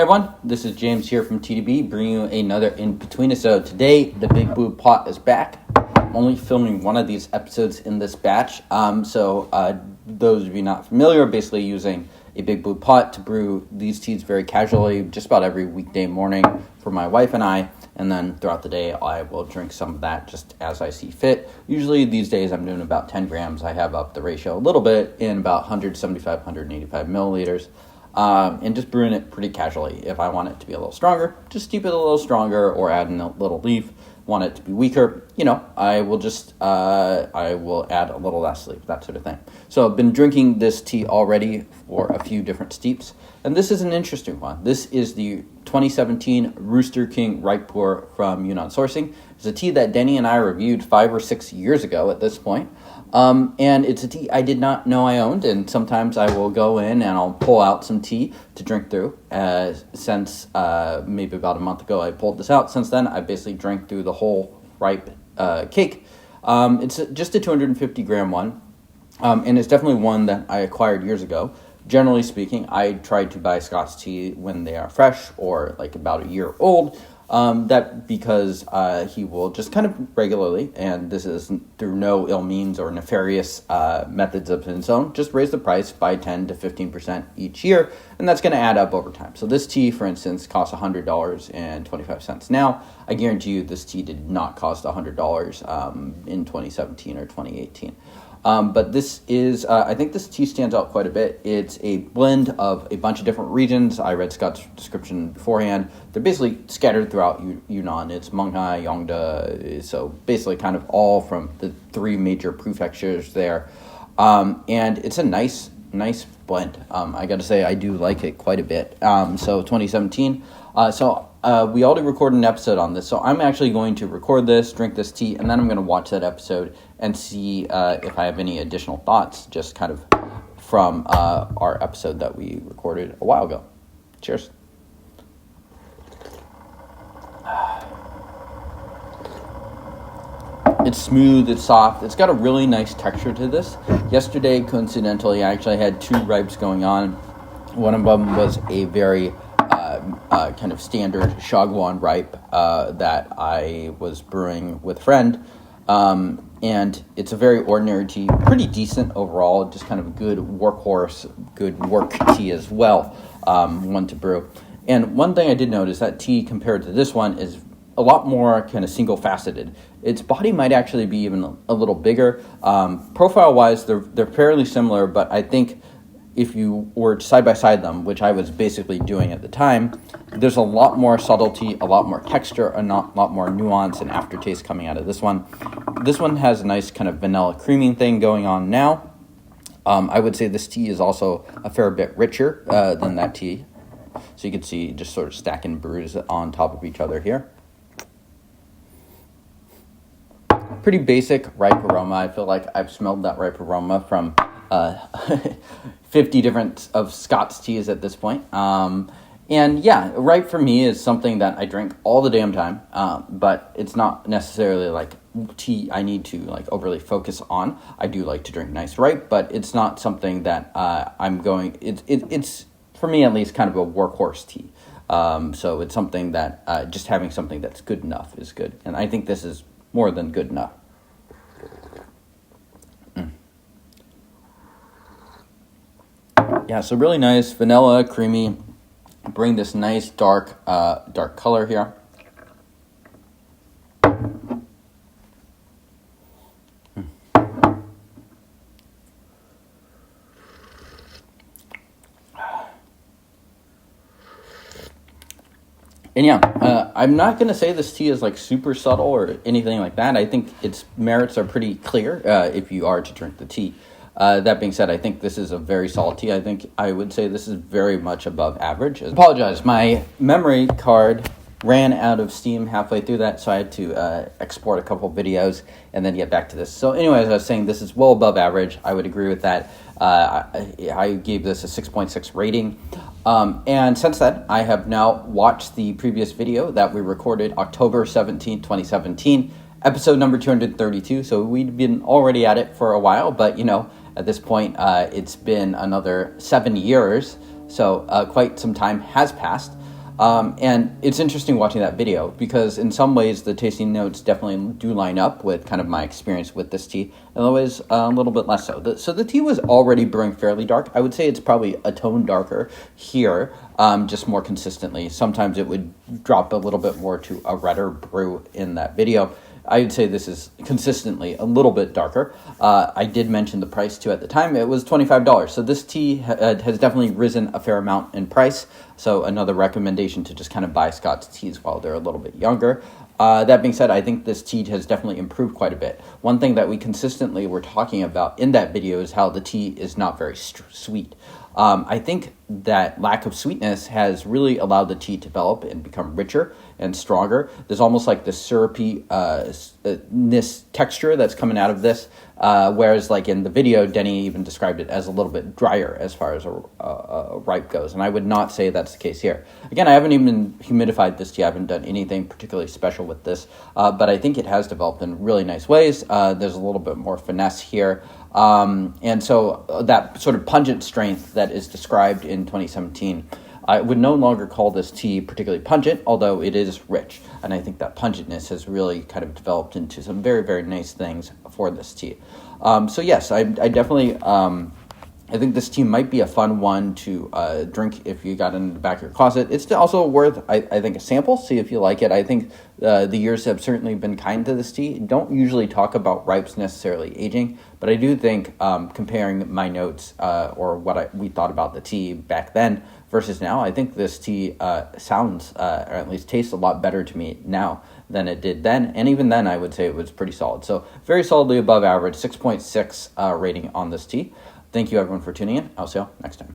Hey everyone, this is James here from TDB, bringing you another Inbetweenisode. Today, the Big Blue Pot is back. I'm only filming one of these episodes in this batch, so those of you not familiar, basically using a Big Blue Pot to brew these teas very casually, just about every weekday morning for my wife and I, and then throughout the day, I will drink some of that just as I see fit. Usually these days, I'm doing about 10 grams. I have up the ratio a little bit in about 175, 185 milliliters. And just brewing it pretty casually. If I want it to be a little stronger, just steep it a little stronger or add in a little leaf. Want it to be weaker, I will add a little less leaf, that sort of thing. So I've been drinking this tea already for a few different steeps, and this is an interesting one. This is the 2017 Rooster King Ripe Pu'erh from Yunnan Sourcing. It's a tea that Denny and I reviewed 5 or 6 years ago at this point. And it's a tea I did not know I owned, and sometimes I will go in and I'll pull out some tea to drink through. Since maybe about a month ago I pulled this out. Since then, I basically drank through the whole ripe cake. It's just a 250 gram one, and it's definitely one that I acquired years ago. Generally speaking, I try to buy Scots tea when they are fresh or like about a year old. That because he will just kind of regularly, and this is through no ill means or nefarious methods of his own, just raise the price by 10 to 15% each year, and that's going to add up over time. So this tea, for instance, costs $100.25 now. I guarantee you this tea did not cost $100 in 2017 or 2018. But this is, I think this tea stands out quite a bit. It's a blend of a bunch of different regions. I read Scott's description beforehand. They're basically scattered throughout Yunnan. It's Munghai, Yongda, so basically kind of all from the 3 major prefectures there. And it's a nice blend. I got to say, I do like it quite a bit. So 2017. We already recorded an episode on this, so I'm actually going to record this, drink this tea, and then I'm going to watch that episode and see if I have any additional thoughts, just kind of from our episode that we recorded a while ago. Cheers. It's smooth, it's soft, it's got a really nice texture to this. Yesterday, coincidentally, I actually had 2 ripes going on. One of them was a very kind of standard Shagwan ripe that I was brewing with a friend. And it's a very ordinary tea, pretty decent overall, just kind of a good workhorse, good work tea as well, one to brew. And one thing I did notice, that tea compared to this one is a lot more kind of single-faceted. Its body might actually be even a little bigger. Profile-wise, they're fairly similar, but I think if you were to side-by-side them, which I was basically doing at the time, there's a lot more subtlety, a lot more texture, a lot more nuance and aftertaste coming out of this one. This one has a nice kind of vanilla creaming thing going on now. I would say this tea is also a fair bit richer than that tea. So you can see just sort of stacking brews on top of each other here. Pretty basic ripe aroma. I feel like I've smelled that ripe aroma from 50 different of Scots teas at this point. And yeah, ripe for me is something that I drink all the damn time, but it's not necessarily like tea I need to like overly focus on. I do like to drink nice ripe, but it's not something that it's for me at least kind of a workhorse tea. So it's something that just having something that's good enough is good. And I think this is more than good enough. Yeah, so really nice, vanilla, creamy. Bring this nice dark color here. And yeah, I'm not going to say this tea is like super subtle or anything like that. I think its merits are pretty clear if you are to drink the tea. That being said, I think this is a very solid tea. I think I would say this is very much above average. I apologize. My memory card ran out of steam halfway through that, so I had to export a couple videos and then get back to this. So anyways, I was saying this is well above average. I would agree with that. I gave this a 6.6 rating. And since then, I have now watched the previous video that we recorded October 17, 2017, episode number 232. So we'd been already at it for a while, but at this point, it's been another 7 years, so quite some time has passed. And it's interesting watching that video because in some ways the tasting notes definitely do line up with kind of my experience with this tea, in other ways a little bit less so. So the tea was already brewing fairly dark. I would say it's probably a tone darker here, just more consistently. Sometimes it would drop a little bit more to a redder brew in that video. I would say this is consistently a little bit darker. I did mention the price too at the time. It was $25. So this tea has definitely risen a fair amount in price. So another recommendation to just kind of buy Scots teas while they're a little bit younger. That being said, I think this tea has definitely improved quite a bit. One thing that we consistently were talking about in that video is how the tea is not very sweet. I think that lack of sweetness has really allowed the tea to develop and become richer and stronger. There's almost like this syrupy texture that's coming out of this, whereas like in the video, Denny even described it as a little bit drier as far as a ripe goes, and I would not say that's the case here. Again, I haven't even humidified this tea. I haven't done anything particularly special with this, but I think it has developed in really nice ways. There's a little bit more finesse here. And so that sort of pungent strength that is described in 2017, I would no longer call this tea particularly pungent, although it is rich. And I think that pungentness has really kind of developed into some very, very nice things for this tea. So yes, I definitely, I think this tea might be a fun one to drink if you got it in the back of your closet. It's also worth, I think, a sample, see if you like it. I think the years have certainly been kind to this tea. Don't usually talk about ripes necessarily aging, but I do think comparing my notes or what we thought about the tea back then versus now, I think this tea sounds, or at least tastes a lot better to me now than it did then. And even then, I would say it was pretty solid. So very solidly above average, 6.6 rating on this tea. Thank you, everyone, for tuning in. I'll see you all next time.